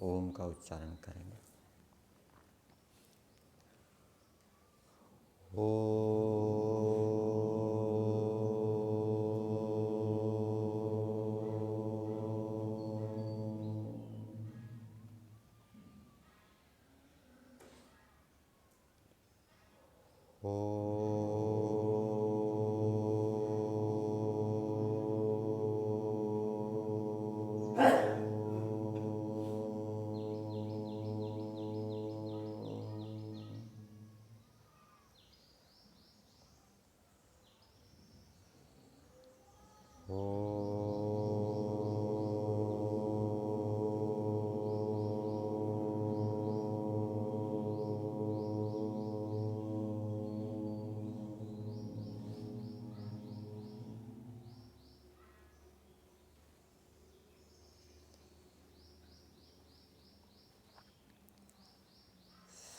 ओम का उच्चारण करेंगे।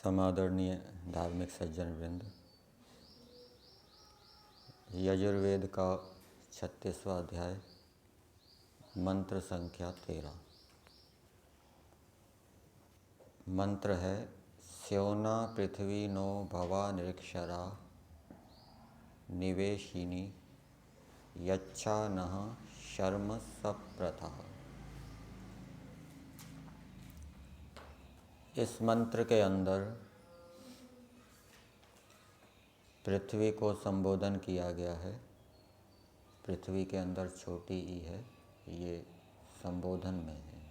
समादरणीय धार्मिक सज्जन वृंद, यजुर्वेद का 36वां अध्याय, मंत्र संख्या 13। मंत्र है स्योना पृथ्वी नो भवा निरीक्षरा निवेशिनी यच्छा नः शर्म सप्रथा। इस मंत्र के अंदर पृथ्वी को संबोधन किया गया है। पृथ्वी के अंदर छोटी ई है, ये संबोधन में है।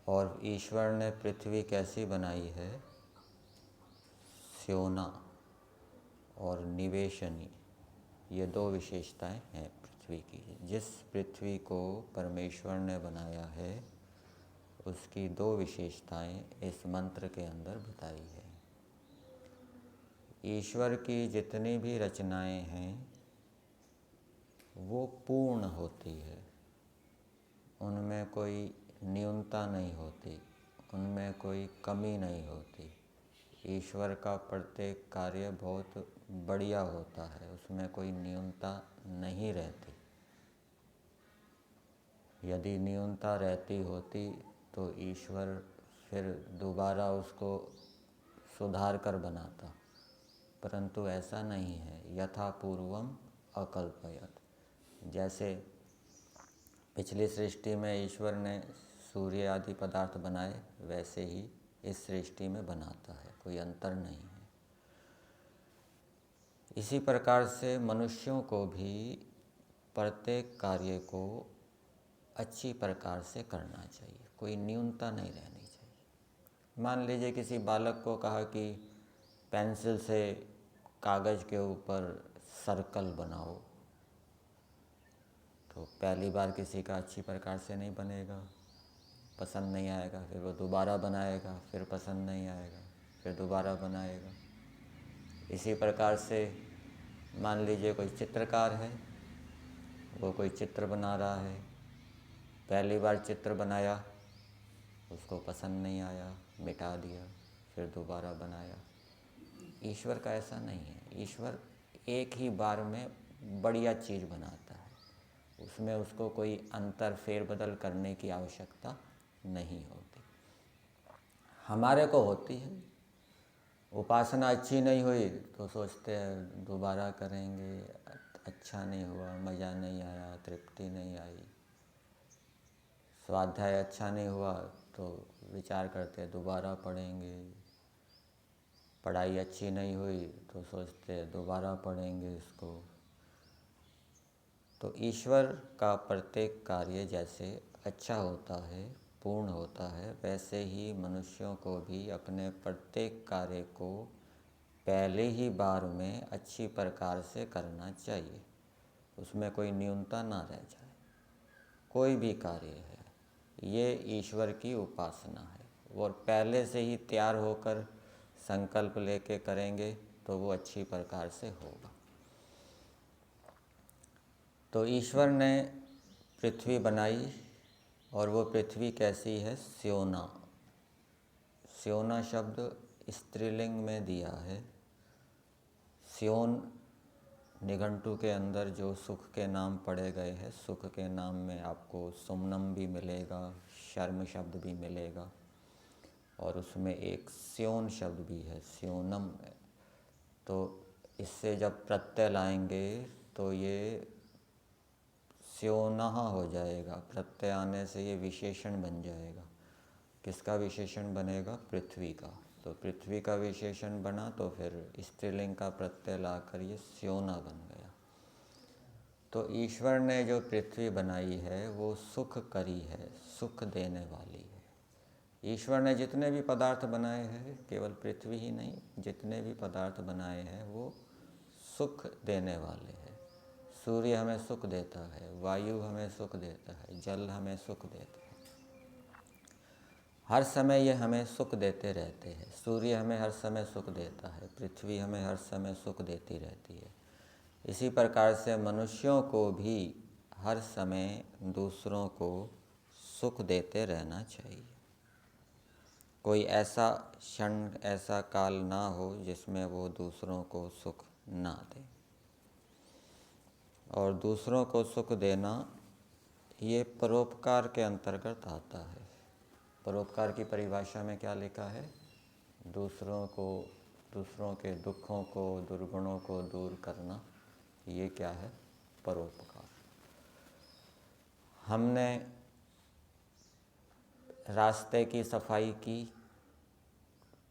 और ईश्वर ने पृथ्वी कैसी बनाई है? स्योना और निवेशनी, ये दो विशेषताएं हैं पृथ्वी की। जिस पृथ्वी को परमेश्वर ने बनाया है उसकी दो विशेषताएं इस मंत्र के अंदर बताई है। ईश्वर की जितनी भी रचनाएं हैं वो पूर्ण होती है, उनमें कोई न्यूनता नहीं होती, उनमें कोई कमी नहीं होती। ईश्वर का प्रत्येक कार्य बहुत बढ़िया होता है, उसमें कोई न्यूनता नहीं रहती। यदि न्यूनता रहती होती तो ईश्वर फिर दोबारा उसको सुधार कर बनाता, परंतु ऐसा नहीं है। यथा पूर्वम अकल्पयत। जैसे पिछली सृष्टि में ईश्वर ने सूर्य आदि पदार्थ बनाए, वैसे ही इस सृष्टि में बनाता है, कोई अंतर नहीं है। इसी प्रकार से मनुष्यों को भी प्रत्येक कार्य को अच्छी प्रकार से करना चाहिए, कोई न्यूनता नहीं रहनी चाहिए। मान लीजिए किसी बालक को कहा कि पेंसिल से कागज़ के ऊपर सर्कल बनाओ, तो पहली बार किसी का अच्छी प्रकार से नहीं बनेगा, पसंद नहीं आएगा, फिर वो दोबारा बनाएगा, फिर पसंद नहीं आएगा, फिर दोबारा बनाएगा। इसी प्रकार से मान लीजिए कोई चित्रकार है, वो कोई चित्र बना रहा है, पहली बार चित्र बनाया, उसको पसंद नहीं आया, मिटा दिया, फिर दोबारा बनाया। ईश्वर का ऐसा नहीं है। ईश्वर एक ही बार में बढ़िया चीज़ बनाता है, उसमें उसको कोई अंतर फेरबदल करने की आवश्यकता नहीं होती। हमारे को होती है। उपासना अच्छी नहीं हुई तो सोचते हैं दोबारा करेंगे, अच्छा नहीं हुआ, मज़ा नहीं आया, तृप्ति नहीं आई। स्वाध्याय अच्छा नहीं हुआ तो विचार करते हैं दोबारा पढ़ेंगे। पढ़ाई अच्छी नहीं हुई तो सोचते हैं दोबारा पढ़ेंगे इसको। तो ईश्वर का प्रत्येक कार्य जैसे अच्छा होता है, पूर्ण होता है, वैसे ही मनुष्यों को भी अपने प्रत्येक कार्य को पहले ही बार में अच्छी प्रकार से करना चाहिए, उसमें कोई न्यूनता ना रह जाए। कोई भी कार्य है, ये ईश्वर की उपासना है। और पहले से ही तैयार होकर संकल्प लेके करेंगे तो वो अच्छी प्रकार से होगा। तो ईश्वर ने पृथ्वी बनाई और वो पृथ्वी कैसी है? स्योना। स्योना शब्द स्त्रीलिंग में दिया है। स्योन निघंटु के अंदर जो सुख के नाम पढ़े गए हैं, सुख के नाम में आपको सुमनम भी मिलेगा, शर्म शब्द भी मिलेगा, और उसमें एक स्योन शब्द भी है, स्योनम। तो इससे जब प्रत्यय लाएंगे तो ये स्योनः हो जाएगा। प्रत्यय आने से ये विशेषण बन जाएगा। किसका विशेषण बनेगा? पृथ्वी का। तो पृथ्वी का विशेषण बना तो फिर स्त्रीलिंग का प्रत्यय लाकर ये स्योना बन गया। तो ईश्वर ने जो पृथ्वी बनाई है वो सुख करी है, सुख देने वाली है। ईश्वर ने जितने भी पदार्थ बनाए हैं, केवल पृथ्वी ही नहीं, जितने भी पदार्थ बनाए हैं वो सुख देने वाले हैं। सूर्य हमें सुख देता है, वायु हमें सुख देता है, जल हमें सुख देता है। हर समय ये हमें सुख देते रहते हैं। सूर्य हमें हर समय सुख देता है, पृथ्वी हमें हर समय सुख देती रहती है। इसी प्रकार से मनुष्यों को भी हर समय दूसरों को सुख देते रहना चाहिए। कोई ऐसा क्षण, ऐसा काल ना हो जिसमें वो दूसरों को सुख ना दे। और दूसरों को सुख देना ये परोपकार के अंतर्गत आता है। परोपकार की परिभाषा में क्या लिखा है? दूसरों के दुखों को, दुर्गुणों को दूर करना, ये क्या है? परोपकार। हमने रास्ते की सफाई की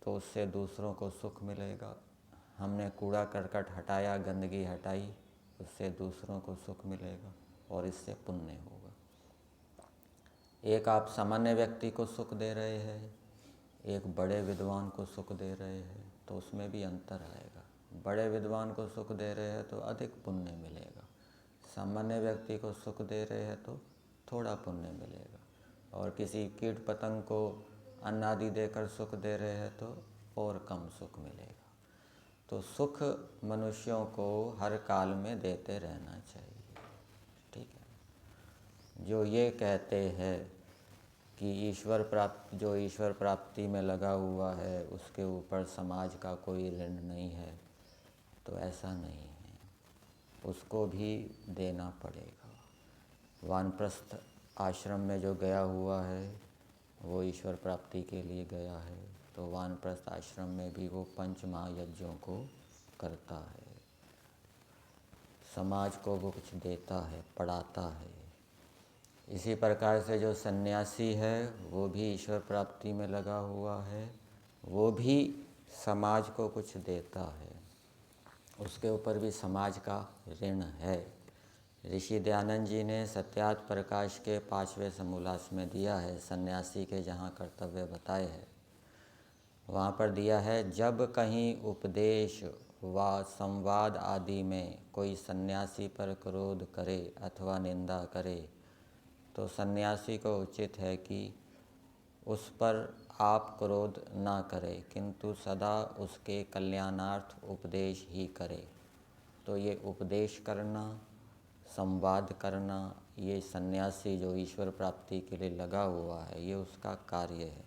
तो उससे दूसरों को सुख मिलेगा। हमने कूड़ा करकट हटाया, गंदगी हटाई, उससे दूसरों को सुख मिलेगा और इससे पुण्य होगा। एक आप सामान्य व्यक्ति को सुख दे रहे हैं, एक बड़े विद्वान को सुख दे रहे हैं, तो उसमें भी अंतर आएगा। बड़े विद्वान को सुख दे रहे हैं तो अधिक पुण्य मिलेगा, सामान्य व्यक्ति को सुख दे रहे हैं तो थोड़ा पुण्य मिलेगा, और किसी कीट पतंग को अन्न आदि देकर सुख दे रहे हैं तो और कम सुख मिलेगा। तो सुख मनुष्यों को हर काल में देते रहना चाहिए। ठीक है। जो ये कहते हैं कि जो ईश्वर प्राप्ति में लगा हुआ है उसके ऊपर समाज का कोई ऋण नहीं है, तो ऐसा नहीं है, उसको भी देना पड़ेगा। वानप्रस्थ आश्रम में जो गया हुआ है वो ईश्वर प्राप्ति के लिए गया है, तो वानप्रस्थ आश्रम में भी वो पंच महायज्ञों को करता है, समाज को वो कुछ देता है, पढ़ाता है। इसी प्रकार से जो सन्यासी है वो भी ईश्वर प्राप्ति में लगा हुआ है, वो भी समाज को कुछ देता है, उसके ऊपर भी समाज का ऋण है। ऋषि दयानंद जी ने सत्यार्थ प्रकाश के 5वें समोल्लास में दिया है, सन्यासी के जहाँ कर्तव्य बताए हैं वहाँ पर दिया है, जब कहीं उपदेश व संवाद आदि में कोई सन्यासी पर क्रोध करे अथवा निंदा करे तो सन्यासी को उचित है कि उस पर आप क्रोध ना करें, किंतु सदा उसके कल्याणार्थ उपदेश ही करे। तो ये उपदेश करना, संवाद करना, ये सन्यासी जो ईश्वर प्राप्ति के लिए लगा हुआ है ये उसका कार्य है।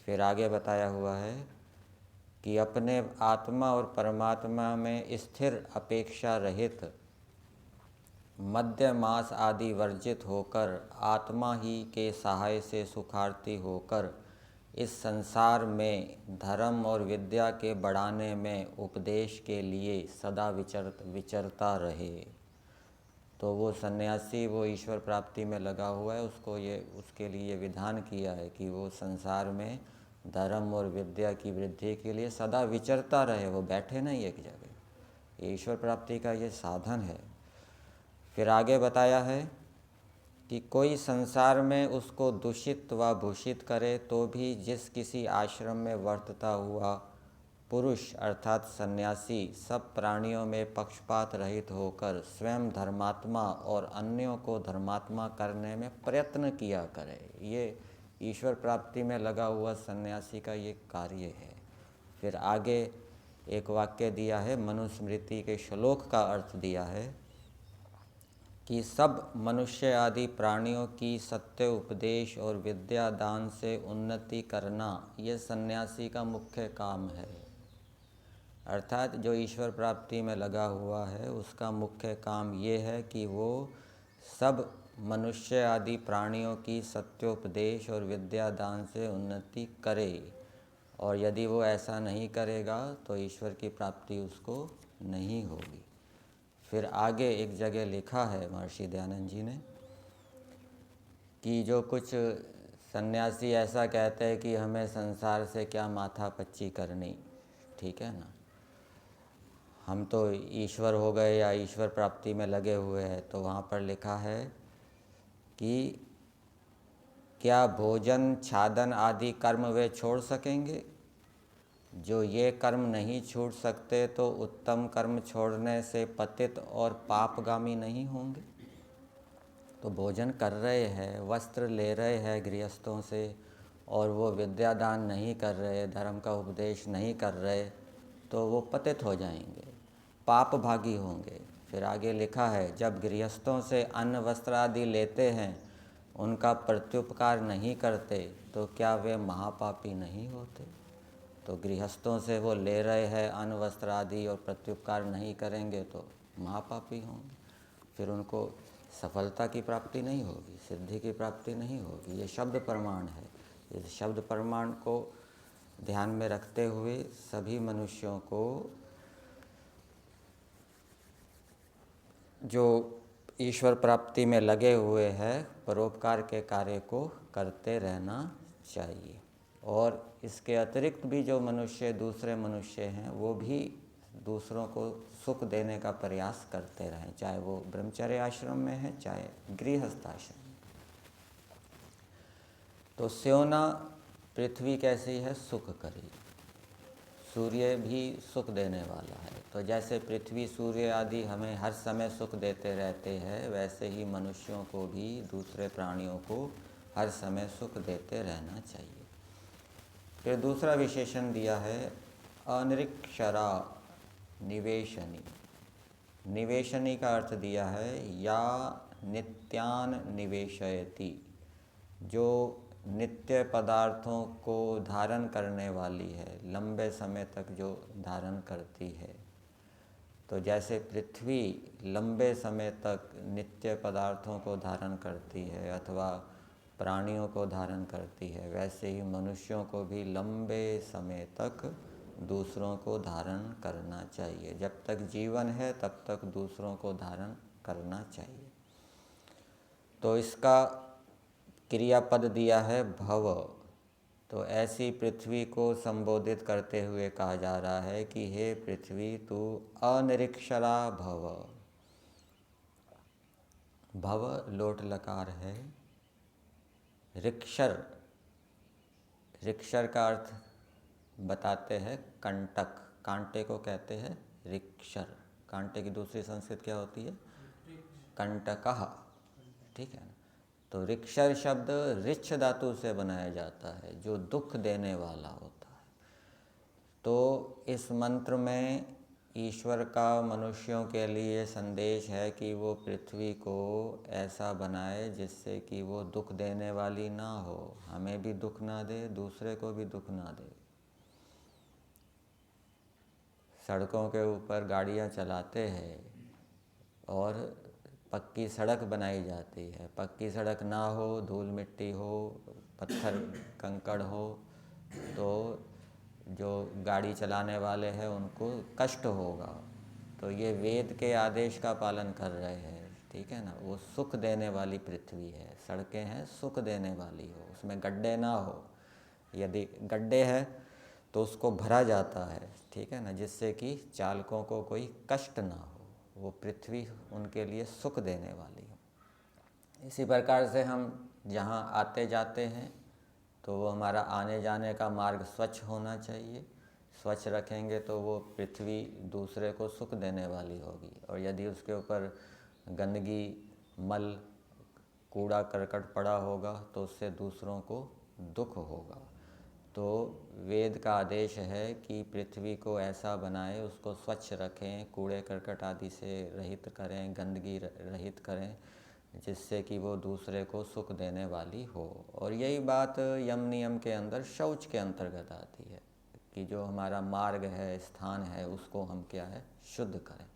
फिर आगे बताया हुआ है कि अपने आत्मा और परमात्मा में स्थिर अपेक्षा रहित मद्य मांस आदि वर्जित होकर आत्मा ही के सहाय से सुखार्थी होकर इस संसार में धर्म और विद्या के बढ़ाने में उपदेश के लिए सदा विचरता रहे। तो वो सन्यासी वो ईश्वर प्राप्ति में लगा हुआ है, उसके लिए विधान किया है कि वो संसार में धर्म और विद्या की वृद्धि के लिए सदा विचरता रहे, वो बैठे नहीं एक जगह। ये ईश्वर प्राप्ति का ये साधन है। फिर आगे बताया है कि कोई संसार में उसको दूषित व भूषित करे तो भी जिस किसी आश्रम में वर्तता हुआ पुरुष अर्थात सन्यासी सब प्राणियों में पक्षपात रहित होकर स्वयं धर्मात्मा और अन्यों को धर्मात्मा करने में प्रयत्न किया करे। ये ईश्वर प्राप्ति में लगा हुआ सन्यासी का ये कार्य है। फिर आगे एक वाक्य दिया है, मनुस्मृति के श्लोक का अर्थ दिया है कि सब मनुष्य आदि प्राणियों की सत्य उपदेश और विद्या दान से उन्नति करना ये सन्यासी का मुख्य काम है। अर्थात जो ईश्वर प्राप्ति में लगा हुआ है उसका मुख्य काम ये है कि वो सब मनुष्य आदि प्राणियों की सत्योपदेश और विद्या दान से उन्नति करे, और यदि वो ऐसा नहीं करेगा तो ईश्वर की प्राप्ति उसको नहीं होगी। फिर आगे एक जगह लिखा है महर्षि दयानंद जी ने कि जो कुछ सन्यासी ऐसा कहते हैं कि हमें संसार से क्या माथा पच्ची करनी, ठीक है ना, हम तो ईश्वर हो गए या ईश्वर प्राप्ति में लगे हुए हैं, तो वहाँ पर लिखा है कि क्या भोजन छादन आदि कर्म वे छोड़ सकेंगे? जो ये कर्म नहीं छूट सकते तो उत्तम कर्म छोड़ने से पतित और पापगामी नहीं होंगे? तो भोजन कर रहे हैं, वस्त्र ले रहे हैं गृहस्थों से, और वो विद्यादान नहीं कर रहे, धर्म का उपदेश नहीं कर रहे, तो वो पतित हो जाएंगे, पाप भागी होंगे। फिर आगे लिखा है, जब गृहस्थों से अन्न वस्त्र आदि लेते हैं, उनका प्रत्युपकार नहीं करते, तो क्या वे महापापी नहीं होते? तो गृहस्थों से वो ले रहे हैं अन्न वस्त्र आदि और प्रत्युपकार नहीं करेंगे तो महापापी होंगे, फिर उनको सफलता की प्राप्ति नहीं होगी, सिद्धि की प्राप्ति नहीं होगी। ये शब्द प्रमाण है। इस शब्द प्रमाण को ध्यान में रखते हुए सभी मनुष्यों को जो ईश्वर प्राप्ति में लगे हुए हैं परोपकार के कार्य को करते रहना चाहिए। और इसके अतिरिक्त भी जो मनुष्य दूसरे मनुष्य हैं वो भी दूसरों को सुख देने का प्रयास करते रहें, चाहे वो ब्रह्मचर्य आश्रम में है चाहे गृहस्थ आश्रम में। तो स्योना पृथ्वी कैसी है? सुख करी। सूर्य भी सुख देने वाला है। तो जैसे पृथ्वी सूर्य आदि हमें हर समय सुख देते रहते हैं, वैसे ही मनुष्यों को भी दूसरे प्राणियों को हर समय सुख देते रहना चाहिए। फिर दूसरा विशेषण दिया है अनिरीक्षरा निवेशनी। निवेशनी का अर्थ दिया है या नित्यान निवेशयति, जो नित्य पदार्थों को धारण करने वाली है, लंबे समय तक जो धारण करती है। तो जैसे पृथ्वी लंबे समय तक नित्य पदार्थों को धारण करती है अथवा प्राणियों को धारण करती है, वैसे ही मनुष्यों को भी लंबे समय तक दूसरों को धारण करना चाहिए। जब तक जीवन है तब तक दूसरों को धारण करना चाहिए। तो इसका क्रियापद दिया है भव। तो ऐसी पृथ्वी को संबोधित करते हुए कहा जा रहा है कि हे पृथ्वी, तू अनिरीक्षरा भव। भव लोट लकार है। ऋक्षर, ऋक्षर का अर्थ बताते हैं कंटक, कांटे को कहते हैं ऋक्षर। कांटे की दूसरी संस्कृत क्या होती है? कंटकः, ठीक है ना। तो ऋक्षर शब्द ऋक्ष धातु से बनाया जाता है, जो दुख देने वाला होता है। तो इस मंत्र में ईश्वर का मनुष्यों के लिए संदेश है कि वो पृथ्वी को ऐसा बनाए जिससे कि वो दुख देने वाली ना हो, हमें भी दुख ना दे, दूसरे को भी दुख ना दे। सड़कों के ऊपर गाड़ियाँ चलाते हैं और पक्की सड़क बनाई जाती है। पक्की सड़क ना हो, धूल मिट्टी हो, पत्थर कंकड़ हो, तो जो गाड़ी चलाने वाले हैं उनको कष्ट होगा। तो ये वेद के आदेश का पालन कर रहे हैं, ठीक है ना। वो सुख देने वाली पृथ्वी है, सड़कें हैं सुख देने वाली हो, उसमें गड्ढे ना हो। यदि गड्ढे हैं तो उसको भरा जाता है, ठीक है ना, जिससे कि चालकों को कोई कष्ट ना हो। वो पृथ्वी उनके लिए सुख देने वाली हो। इसी प्रकार से हम जहाँ आते जाते हैं तो वो हमारा आने जाने का मार्ग स्वच्छ होना चाहिए। स्वच्छ रखेंगे तो वो पृथ्वी दूसरे को सुख देने वाली होगी। और यदि उसके ऊपर गंदगी, मल, कूड़ा करकट पड़ा होगा तो उससे दूसरों को दुख होगा। तो वेद का आदेश है कि पृथ्वी को ऐसा बनाएं, उसको स्वच्छ रखें, कूड़े करकट आदि से रहित करें, गंदगी रहित करें, जिससे कि वो दूसरे को सुख देने वाली हो। और यही बात यम नियम के अंदर शौच के अंतर्गत आती है कि जो हमारा मार्ग है, स्थान है, उसको हम क्या है, शुद्ध करें।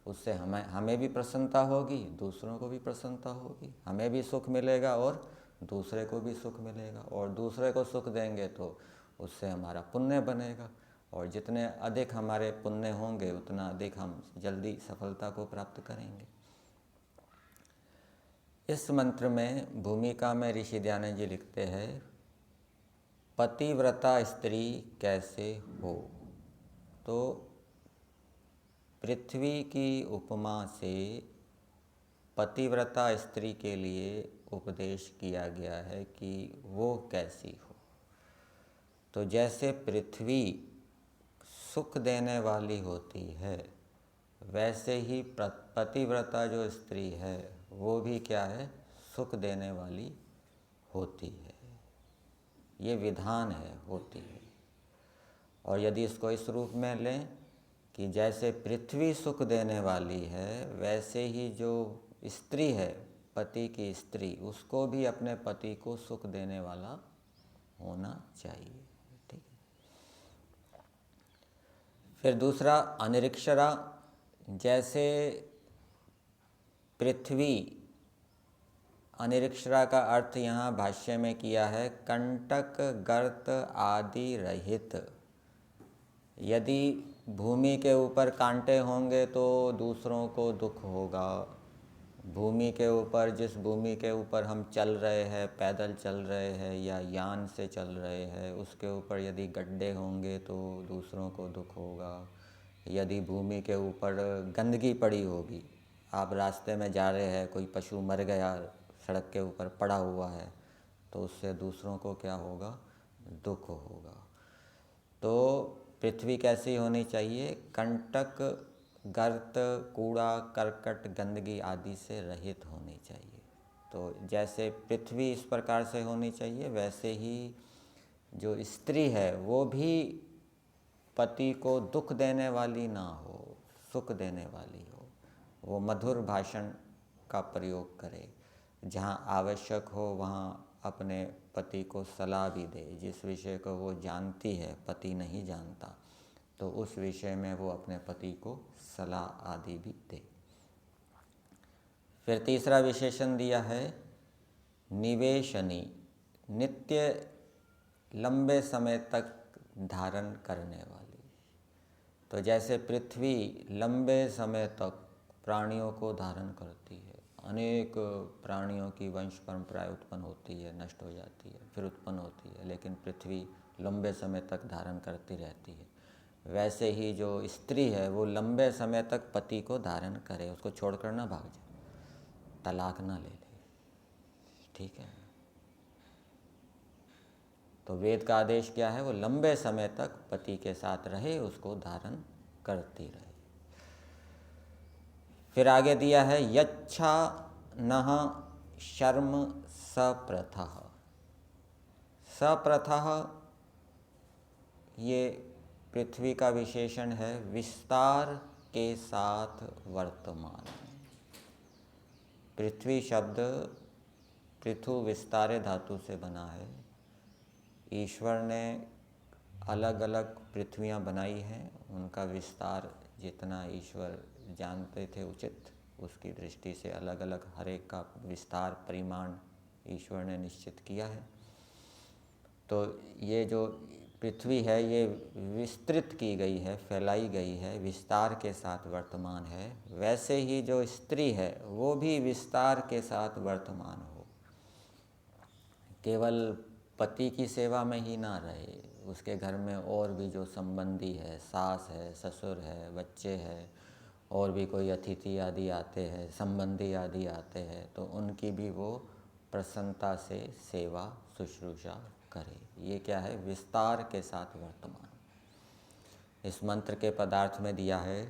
उससे हमें भी प्रसन्नता होगी, दूसरों को भी प्रसन्नता होगी, हमें भी सुख मिलेगा और दूसरे को भी सुख मिलेगा। और दूसरे को सुख देंगे तो उससे हमारा पुण्य बनेगा, और जितने अधिक हमारे पुण्य होंगे उतना अधिक हम जल्दी सफलता को प्राप्त करेंगे। इस मंत्र में भूमिका में ऋषि दयानंद जी लिखते हैं, पतिव्रता स्त्री कैसे हो। तो पृथ्वी की उपमा से पतिव्रता स्त्री के लिए उपदेश किया गया है कि वो कैसी हो। तो जैसे पृथ्वी सुख देने वाली होती है, वैसे ही पतिव्रता जो स्त्री है वो भी क्या है, सुख देने वाली होती है। ये विधान है, होती है। और यदि इसको इस रूप में लें कि जैसे पृथ्वी सुख देने वाली है, वैसे ही जो स्त्री है, पति की स्त्री, उसको भी अपने पति को सुख देने वाला होना चाहिए। ठीक है। फिर दूसरा अनिरीक्षरा। जैसे पृथ्वी, अनिरीक्षरा का अर्थ यहाँ भाष्य में किया है कंटक गर्त आदि रहित। यदि भूमि के ऊपर कांटे होंगे तो दूसरों को दुख होगा। भूमि के ऊपर, जिस भूमि के ऊपर हम चल रहे हैं, पैदल चल रहे हैं या यान से चल रहे हैं, उसके ऊपर यदि गड्ढे होंगे तो दूसरों को दुख होगा। यदि भूमि के ऊपर गंदगी पड़ी होगी, आप रास्ते में जा रहे हैं, कोई पशु मर गया सड़क के ऊपर पड़ा हुआ है, तो उससे दूसरों को क्या होगा, दुख होगा। तो पृथ्वी कैसी होनी चाहिए, कंटक गर्त, कूड़ा करकट गंदगी आदि से रहित होनी चाहिए। तो जैसे पृथ्वी इस प्रकार से होनी चाहिए, वैसे ही जो स्त्री है वो भी पति को दुख देने वाली ना हो, सुख देने वाली हो। वो मधुर भाषण का प्रयोग करे, जहाँ आवश्यक हो वहाँ अपने पति को सलाह भी दे। जिस विषय को वो जानती है, पति नहीं जानता, तो उस विषय में वो अपने पति को सलाह आदि भी दे। फिर तीसरा विशेषण दिया है निवेशनी, नित्य लंबे समय तक धारण करने वाली। तो जैसे पृथ्वी लंबे समय तक प्राणियों को धारण करती है, अनेक प्राणियों की वंश परंपराएं उत्पन्न होती है, नष्ट हो जाती है, फिर उत्पन्न होती है, लेकिन पृथ्वी लंबे समय तक धारण करती रहती है। वैसे ही जो स्त्री है वो लंबे समय तक पति को धारण करे, उसको छोड़कर ना भाग जाए, तलाक ना ले ले। ठीक है। तो वेद का आदेश क्या है, वो लंबे समय तक पति के साथ रहे, उसको धारण करती रहे। फिर आगे दिया है यच्छा नः शर्म सप्रथः। सप्रथः ये पृथ्वी का विशेषण है, विस्तार के साथ वर्तमान। पृथ्वी शब्द पृथु विस्तारे धातु से बना है। ईश्वर ने अलग अलग पृथ्वियाँ बनाई हैं, उनका विस्तार जितना ईश्वर जानते थे उचित, उसकी दृष्टि से अलग अलग हर एक का विस्तार परिमाण ईश्वर ने निश्चित किया है। तो ये जो पृथ्वी है ये विस्तृत की गई है, फैलाई गई है, विस्तार के साथ वर्तमान है। वैसे ही जो स्त्री है वो भी विस्तार के साथ वर्तमान हो, केवल पति की सेवा में ही ना रहे, उसके घर में और भी जो संबंधी है, सास है, ससुर है, बच्चे हैं, और भी कोई अतिथि आदि आते हैं, संबंधी आदि आते हैं, तो उनकी भी वो प्रसन्नता से सेवा शुश्रूषा करे। ये क्या है, विस्तार के साथ वर्तमान। इस मंत्र के पदार्थ में दिया है,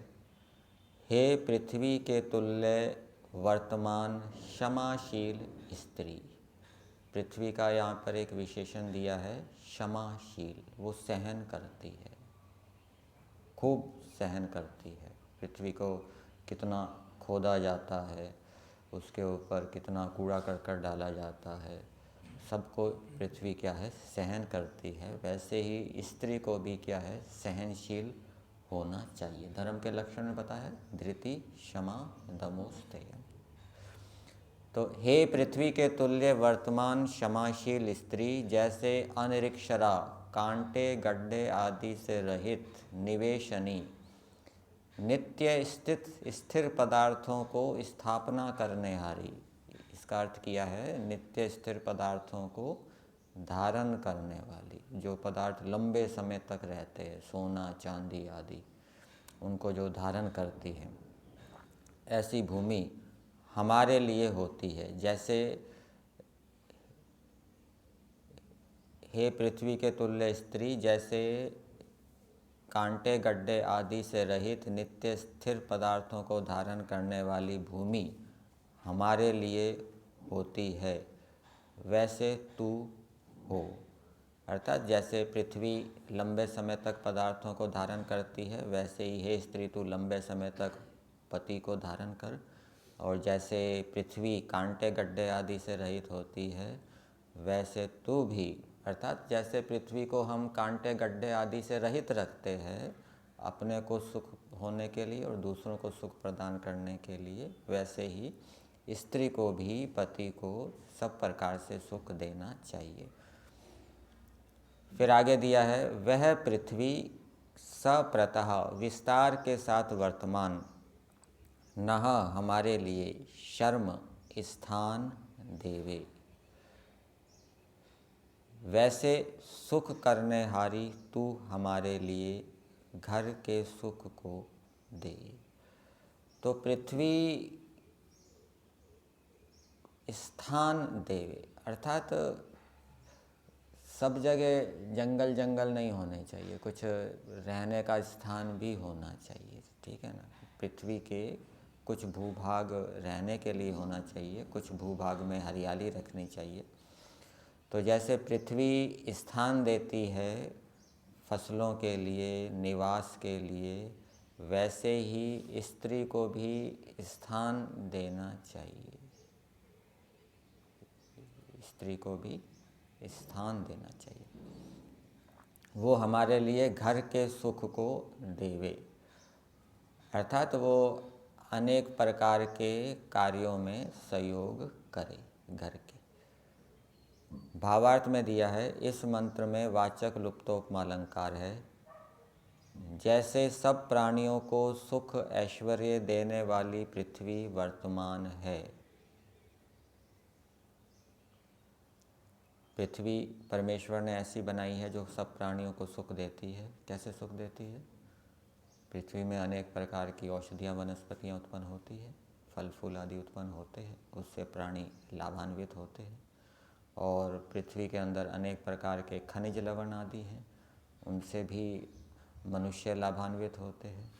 हे पृथ्वी के तुल्य वर्तमान क्षमाशील स्त्री। पृथ्वी का यहाँ पर एक विशेषण दिया है क्षमाशील, वो सहन करती है, खूब सहन करती है। पृथ्वी को कितना खोदा जाता है, उसके ऊपर कितना कूड़ा करकट डाला जाता है, सबको पृथ्वी क्या है, सहन करती है, वैसे ही स्त्री को भी क्या है, सहनशील होना चाहिए। धर्म के लक्षण में बताया है, धृति, क्षमा, दमो, स्थैर्य। तो हे पृथ्वी के तुल्य वर्तमान क्षमाशील स्त्री, जैसे अनिरीक्षरा, कांटे गड्ढे आदि से रहित, निवेशनी, नित्य स्थित स्थिर पदार्थों को स्थापना करने हारी, इसका अर्थ किया है नित्य स्थिर पदार्थों को धारण करने वाली, जो पदार्थ लंबे समय तक रहते हैं, सोना चांदी आदि, उनको जो धारण करती है, ऐसी भूमि हमारे लिए होती है। जैसे हे पृथ्वी के तुल्य स्त्री, जैसे कांटे गड्ढे आदि से रहित नित्य स्थिर पदार्थों को धारण करने वाली भूमि हमारे लिए होती है, वैसे तू हो। अर्थात जैसे पृथ्वी लंबे समय तक पदार्थों को धारण करती है, वैसे ही हे स्त्री तू लंबे समय तक पति को धारण कर। और जैसे पृथ्वी कांटे गड्ढे आदि से रहित होती है, वैसे तू भी, अर्थात जैसे पृथ्वी को हम कांटे गड्ढे आदि से रहित रखते हैं अपने को सुख होने के लिए और दूसरों को सुख प्रदान करने के लिए, वैसे ही स्त्री को भी पति को सब प्रकार से सुख देना चाहिए। फिर आगे दिया है, वह पृथ्वी सप्रतः विस्तार के साथ वर्तमान, नह हमारे लिए शर्म स्थान देवे, वैसे सुख करने हारी तू हमारे लिए घर के सुख को दे। तो पृथ्वी स्थान देवे, अर्थात सब जगह जंगल जंगल नहीं होने चाहिए, कुछ रहने का स्थान भी होना चाहिए, ठीक है ना। पृथ्वी के कुछ भूभाग रहने के लिए होना चाहिए, कुछ भूभाग में हरियाली रखनी चाहिए। तो जैसे पृथ्वी स्थान देती है फसलों के लिए, निवास के लिए, वैसे ही स्त्री को भी स्थान देना चाहिए, स्त्री को भी स्थान देना चाहिए। वो हमारे लिए घर के सुख को देवे, अर्थात वो अनेक प्रकार के कार्यों में सहयोग करे घर के। भावार्थ में दिया है, इस मंत्र में वाचक् लुप्तोपमा अलंकार है। जैसे सब प्राणियों को सुख ऐश्वर्य देने वाली पृथ्वी वर्तमान है, पृथ्वी परमेश्वर ने ऐसी बनाई है जो सब प्राणियों को सुख देती है। कैसे सुख देती है? पृथ्वी में अनेक प्रकार की औषधियाँ वनस्पतियाँ उत्पन्न होती है, फल फूल आदि उत्पन्न होते हैं, उससे प्राणी लाभान्वित होते हैं। और पृथ्वी के अंदर अनेक प्रकार के खनिज लवण आदि हैं, उनसे भी मनुष्य लाभान्वित होते हैं।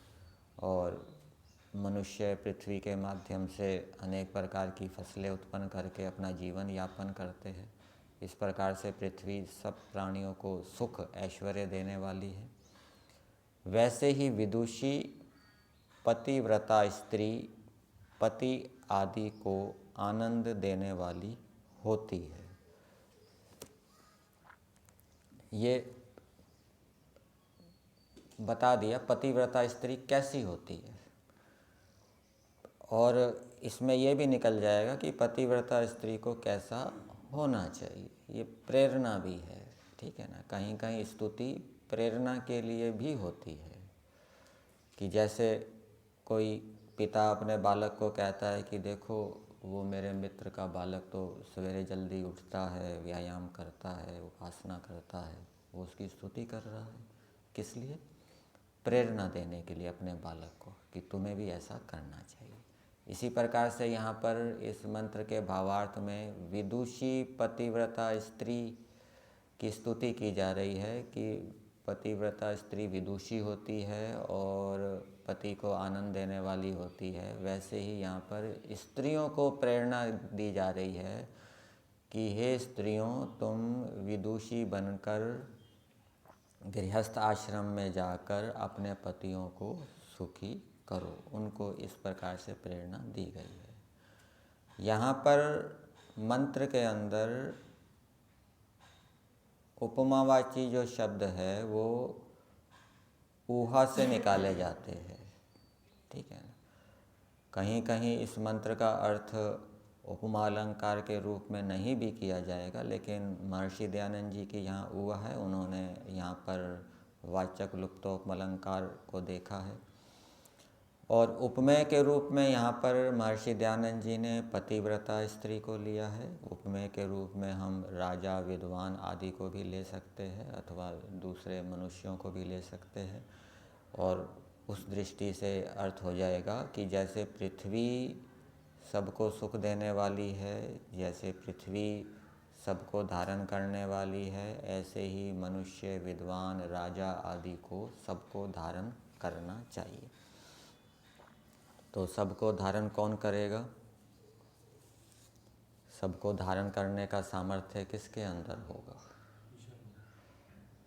और मनुष्य पृथ्वी के माध्यम से अनेक प्रकार की फसलें उत्पन्न करके अपना जीवन यापन करते हैं। इस प्रकार से पृथ्वी सब प्राणियों को सुख ऐश्वर्य देने वाली है। वैसे ही विदुषी पतिव्रता स्त्री पति आदि को आनंद देने वाली होती है। ये बता दिया पतिव्रता स्त्री कैसी होती है, और इसमें यह भी निकल जाएगा कि पतिव्रता स्त्री को कैसा होना चाहिए। ये प्रेरणा भी है, ठीक है ना। कहीं कहीं स्तुति प्रेरणा के लिए भी होती है, कि जैसे कोई पिता अपने बालक को कहता है कि देखो वो मेरे मित्र का बालक तो सवेरे जल्दी उठता है, व्यायाम करता है, उपासना करता है, वो उसकी स्तुति कर रहा है। किस लिए? प्रेरणा देने के लिए अपने बालक को, कि तुम्हें भी ऐसा करना चाहिए। इसी प्रकार से यहाँ पर इस मंत्र के भावार्थ में विदुषी पतिव्रता स्त्री की स्तुति की जा रही है, कि पतिव्रता स्त्री विदुषी होती है और पति को आनंद देने वाली होती है। वैसे ही यहाँ पर स्त्रियों को प्रेरणा दी जा रही है कि हे स्त्रियों, तुम विदुषी बनकर गृहस्थ आश्रम में जाकर अपने पतियों को सुखी करो। उनको इस प्रकार से प्रेरणा दी गई है। यहाँ पर मंत्र के अंदर उपमावाची जो शब्द है वो ऊहा से निकाले जाते हैं, ठीक है ना। कहीं कहीं इस मंत्र का अर्थ उपमा अलंकार के रूप में नहीं भी किया जाएगा, लेकिन महर्षि दयानंद जी की यहाँ ऊहा है, उन्होंने यहाँ पर वाचक् लुप्तोपमालंकार को देखा है। और उपमेय के रूप में यहाँ पर महर्षि दयानंद जी ने पतिव्रता स्त्री को लिया है। उपमेय के रूप में हम राजा, विद्वान आदि को भी ले सकते हैं, अथवा दूसरे मनुष्यों को भी ले सकते हैं। और उस दृष्टि से अर्थ हो जाएगा कि जैसे पृथ्वी सबको सुख देने वाली है, जैसे पृथ्वी सबको धारण करने वाली है, ऐसे ही मनुष्य, विद्वान, राजा आदि को सबको धारण करना चाहिए। तो सबको धारण कौन करेगा? सबको धारण करने का सामर्थ्य किसके अंदर होगा?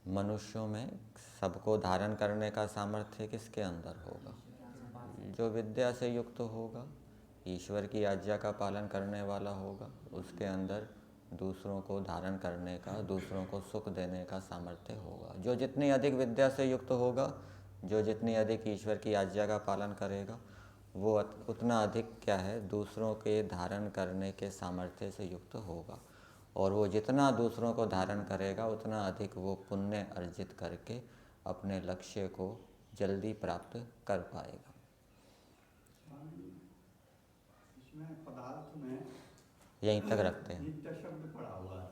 मनुष्यों में सबको धारण करने का सामर्थ्य किसके अंदर होगा? जो विद्या से युक्त होगा, ईश्वर की आज्ञा का पालन करने वाला होगा, उसके अंदर दूसरों को धारण करने का, दूसरों को सुख देने का सामर्थ्य होगा। जो जितनी अधिक विद्या से युक्त होगा, जो जितनी अधिक ईश्वर की आज्ञा का पालन करेगा, वो उतना अधिक क्या है, दूसरों के धारण करने के सामर्थ्य से युक्त होगा। और वो जितना दूसरों को धारण करेगा, उतना अधिक वो पुण्य अर्जित करके अपने लक्ष्य को जल्दी प्राप्त कर पाएगा। इसमें पदार्थ में यहीं तक रखते हैं। नित्य शब्द पड़ा हुआ है,